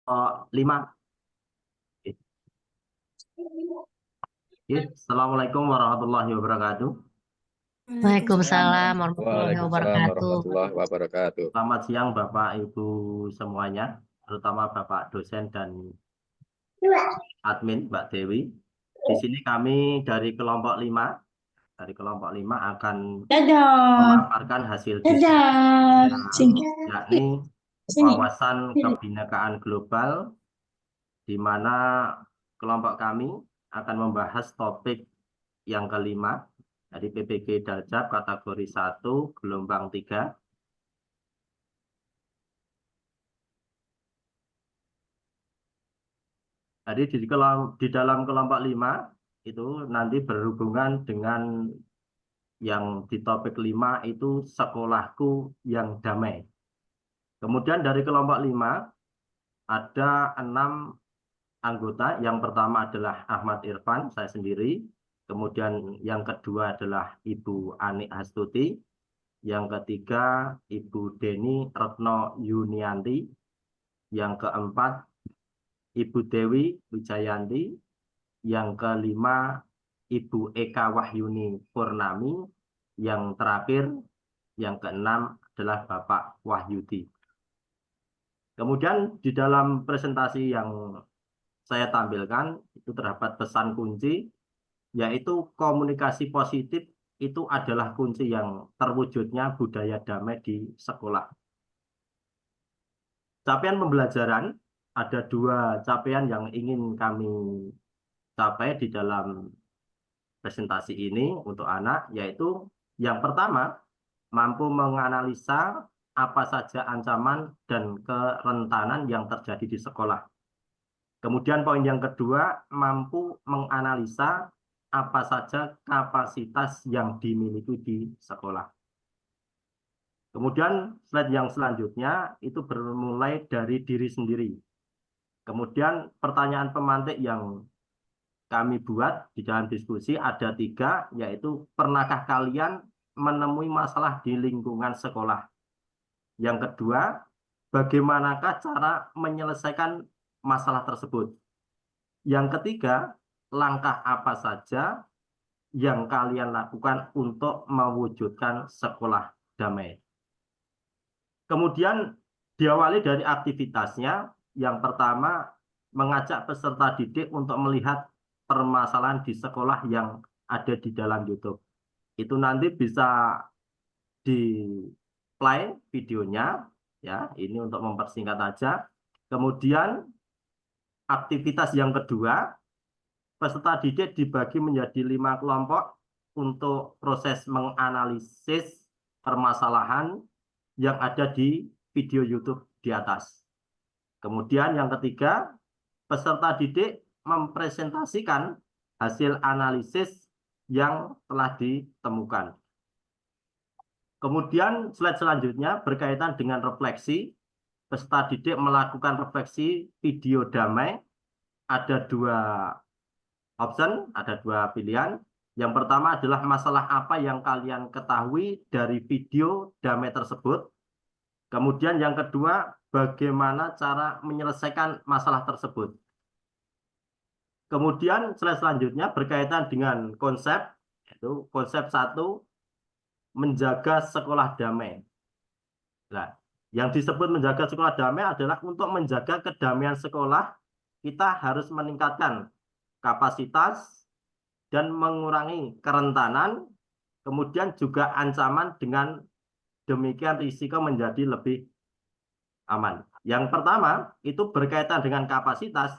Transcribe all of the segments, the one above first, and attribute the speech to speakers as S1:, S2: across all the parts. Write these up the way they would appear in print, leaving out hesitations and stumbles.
S1: 5. Assalamualaikum warahmatullahi wabarakatuh.
S2: Waalaikumsalam warahmatullahi
S3: Waalaikumsalam
S2: wabarakatuh.
S3: warahmatullahi wabarakatuh.
S1: Selamat siang Bapak Ibu semuanya, terutama Bapak dosen dan admin Mbak Dewi. Di sini kami dari kelompok 5 akan
S2: Dadah.
S1: memaparkan hasil
S2: Dadah. Sini.
S1: yakni
S2: Sini.
S1: wawasan kebinekaan global, di mana kelompok kami akan membahas topik yang kelima dari PPG Daljab kategori 1 gelombang 3. Jadi di dalam kelompok 5 itu nanti berhubungan dengan yang di topik 5 itu sekolahku yang damai. Kemudian dari kelompok 5 ada 6 anggota. Yang pertama adalah Ahmad Irfan, saya sendiri. Kemudian yang kedua adalah Ibu Ani Astuti. Yang ketiga Ibu Deni Retno Yunianti. Yang keempat Ibu Dewi Wijayanti. Yang kelima Ibu Eka Wahyuni Purnami. Yang terakhir, yang keenam adalah Bapak Wahyudi. Kemudian di dalam presentasi yang saya tampilkan itu terdapat pesan kunci, yaitu komunikasi positif itu adalah kunci yang terwujudnya budaya damai di sekolah. Capaian pembelajaran, ada 2 capaian yang ingin kami capai di dalam presentasi ini untuk anak, yaitu yang pertama, mampu menganalisa apa saja ancaman dan kerentanan yang terjadi di sekolah. Kemudian poin yang kedua, mampu menganalisa apa saja kapasitas yang dimiliki di sekolah. Kemudian slide yang selanjutnya itu bermulai dari diri sendiri. Kemudian pertanyaan pemantik yang kami buat di dalam diskusi ada 3, yaitu pernahkah kalian menemui masalah di lingkungan sekolah? Yang kedua, bagaimanakah cara menyelesaikan masalah tersebut? Yang ketiga, langkah apa saja yang kalian lakukan untuk mewujudkan sekolah damai? Kemudian diawali dari aktivitasnya. Yang pertama, mengajak peserta didik untuk melihat permasalahan di sekolah yang ada di dalam YouTube. Itu nanti bisa di play videonya, ya. Ini untuk mempersingkat aja. Kemudian aktivitas yang kedua, peserta didik dibagi menjadi 5 kelompok untuk proses menganalisis permasalahan yang ada di video YouTube di atas. Kemudian yang ketiga, peserta didik mempresentasikan hasil analisis yang telah ditemukan. Kemudian slide selanjutnya berkaitan dengan refleksi. Peserta didik melakukan refleksi video damai. Ada 2 option, ada 2 pilihan. Yang pertama adalah masalah apa yang kalian ketahui dari video damai tersebut. Kemudian yang kedua, bagaimana cara menyelesaikan masalah tersebut. Kemudian slide selanjutnya berkaitan dengan konsep, yaitu konsep 1, menjaga sekolah damai. Nah, yang disebut menjaga sekolah damai adalah untuk menjaga kedamaian sekolah, kita harus meningkatkan kapasitas dan mengurangi kerentanan, kemudian juga ancaman, dengan demikian risiko menjadi lebih aman. Yang pertama itu berkaitan dengan kapasitas,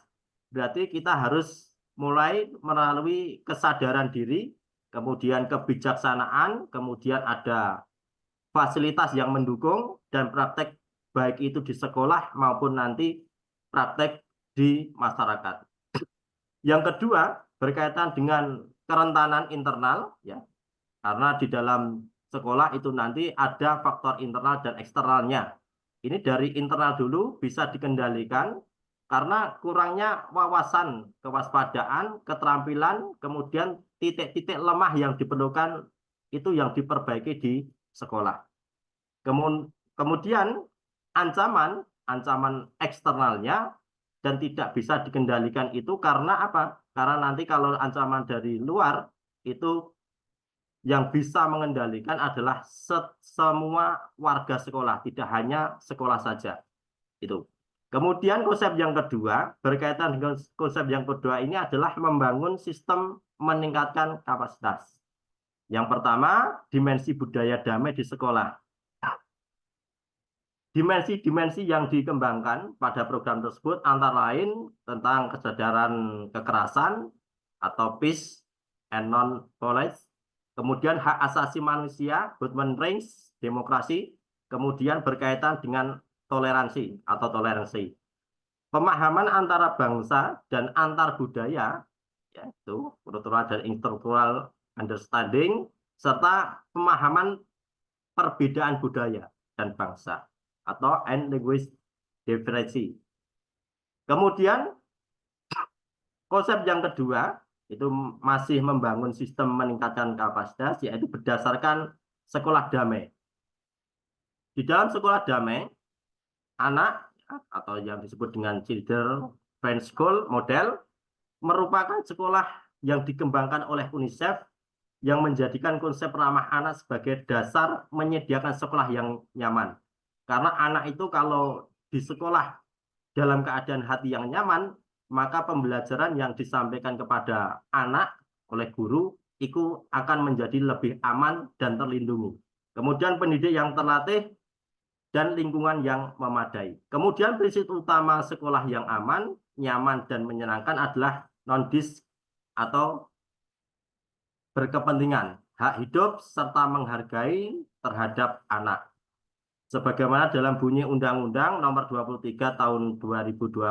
S1: berarti kita harus mulai melalui kesadaran diri, kemudian kebijaksanaan, kemudian ada fasilitas yang mendukung, dan praktek baik itu di sekolah maupun nanti praktek di masyarakat. Yang kedua berkaitan dengan kerentanan internal, ya, karena di dalam sekolah itu nanti ada faktor internal dan eksternalnya. Ini dari internal dulu bisa dikendalikan karena kurangnya wawasan, kewaspadaan, keterampilan, kemudian titik-titik lemah yang diperlukan itu yang diperbaiki di sekolah. Kemudian ancaman eksternalnya dan tidak bisa dikendalikan itu karena apa? Karena nanti kalau ancaman dari luar itu yang bisa mengendalikan adalah semua warga sekolah, tidak hanya sekolah saja. Itu. Kemudian konsep yang kedua, berkaitan dengan konsep yang kedua ini adalah membangun sistem meningkatkan kapasitas. Yang pertama, dimensi budaya damai di sekolah. Dimensi-dimensi yang dikembangkan pada program tersebut antara lain tentang kesadaran kekerasan atau peace and non-violence, kemudian hak asasi manusia, human rights, demokrasi, kemudian berkaitan dengan toleransi atau toleransi. Pemahaman antara bangsa dan antar budaya, yaitu kultural dan intercultural understanding, serta pemahaman perbedaan budaya dan bangsa atau linguistic difference. Kemudian konsep yang kedua itu masih membangun sistem meningkatkan kapasitas, yaitu berdasarkan sekolah damai. Di dalam sekolah damai, anak atau yang disebut dengan Children Friend School model merupakan sekolah yang dikembangkan oleh UNICEF yang menjadikan konsep ramah anak sebagai dasar menyediakan sekolah yang nyaman. Karena anak itu kalau di sekolah dalam keadaan hati yang nyaman, maka pembelajaran yang disampaikan kepada anak oleh guru itu akan menjadi lebih aman dan terlindungi. Kemudian pendidik yang terlatih dan lingkungan yang memadai. Kemudian prinsip utama sekolah yang aman, nyaman, dan menyenangkan adalah non-dis atau berkepentingan, hak hidup, serta menghargai terhadap anak. Sebagaimana dalam bunyi Undang-Undang Nomor 23 Tahun 2002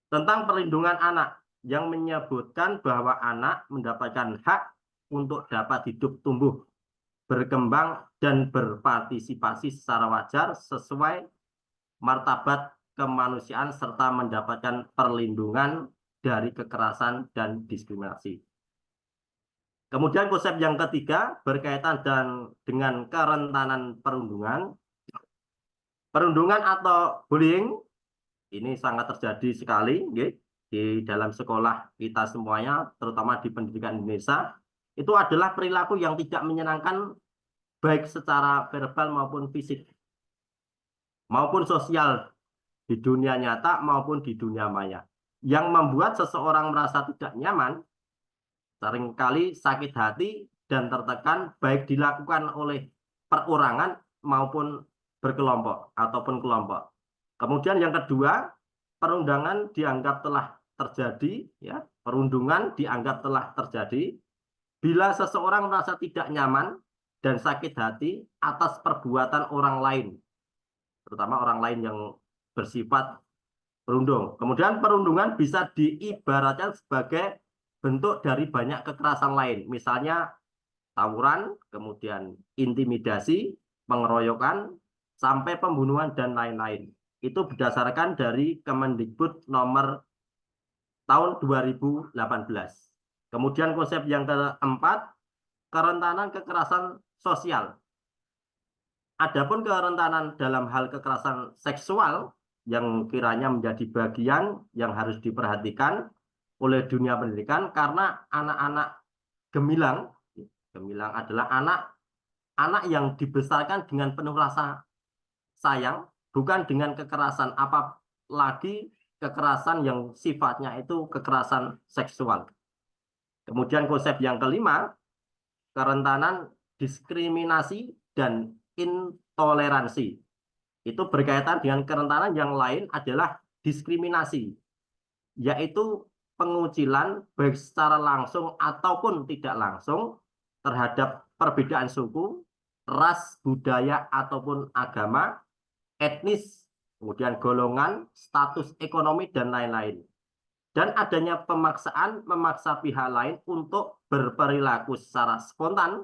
S1: tentang perlindungan anak yang menyebutkan bahwa anak mendapatkan hak untuk dapat hidup, tumbuh, berkembang, dan berpartisipasi secara wajar sesuai martabat kemanusiaan serta mendapatkan perlindungan dari kekerasan dan diskriminasi. Kemudian konsep yang ketiga berkaitan dengan kerentanan perundungan. Perundungan atau bullying ini sangat terjadi sekali di dalam sekolah kita semuanya, terutama di pendidikan Indonesia. Itu adalah perilaku yang tidak menyenangkan baik secara verbal maupun fisik, maupun sosial di dunia nyata maupun di dunia maya. Yang membuat seseorang merasa tidak nyaman, seringkali sakit hati dan tertekan baik dilakukan oleh perorangan maupun berkelompok ataupun kelompok. Kemudian yang kedua, perundungan dianggap telah terjadi, perundungan dianggap telah terjadi bila seseorang merasa tidak nyaman dan sakit hati atas perbuatan orang lain, terutama orang lain yang bersifat perundung. Kemudian perundungan bisa diibaratkan sebagai bentuk dari banyak kekerasan lain, misalnya tawuran, kemudian intimidasi, pengeroyokan, sampai pembunuhan dan lain-lain. Itu berdasarkan dari Kemendikbud nomor tahun 2018. Kemudian konsep yang keempat, kerentanan kekerasan sosial. Adapun kerentanan dalam hal kekerasan seksual yang kiranya menjadi bagian yang harus diperhatikan oleh dunia pendidikan karena anak-anak gemilang adalah anak yang dibesarkan dengan penuh rasa sayang, bukan dengan kekerasan, apalagi kekerasan yang sifatnya itu kekerasan seksual. Kemudian konsep yang kelima, kerentanan diskriminasi dan intoleransi. Itu berkaitan dengan kerentanan yang lain adalah diskriminasi, yaitu pengucilan baik secara langsung ataupun tidak langsung terhadap perbedaan suku, ras, budaya, ataupun agama, etnis, kemudian golongan, status ekonomi, dan lain-lain. Dan adanya pemaksaan memaksa pihak lain untuk berperilaku secara spontan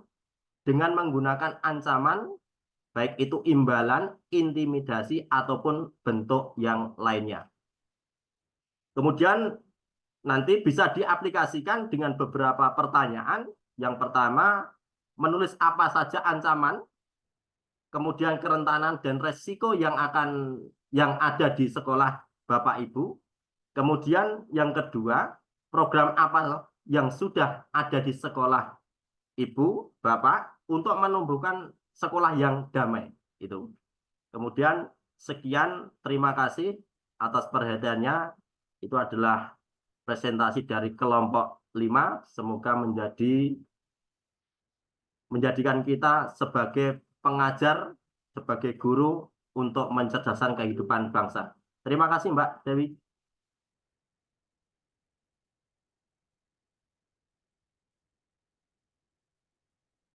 S1: dengan menggunakan ancaman, baik itu imbalan, intimidasi, ataupun bentuk yang lainnya. Kemudian nanti bisa diaplikasikan dengan beberapa pertanyaan. Yang pertama, menulis apa saja ancaman kemudian kerentanan dan resiko yang ada di sekolah Bapak Ibu. Kemudian yang kedua, program apa yang sudah ada di sekolah Ibu, Bapak untuk menumbuhkan sekolah yang damai itu. Kemudian sekian, terima kasih atas perhatiannya. Itu adalah presentasi dari kelompok 5. Semoga menjadikan kita sebagai pengajar, sebagai guru untuk mencerdaskan kehidupan bangsa. Terima kasih Mbak Dewi.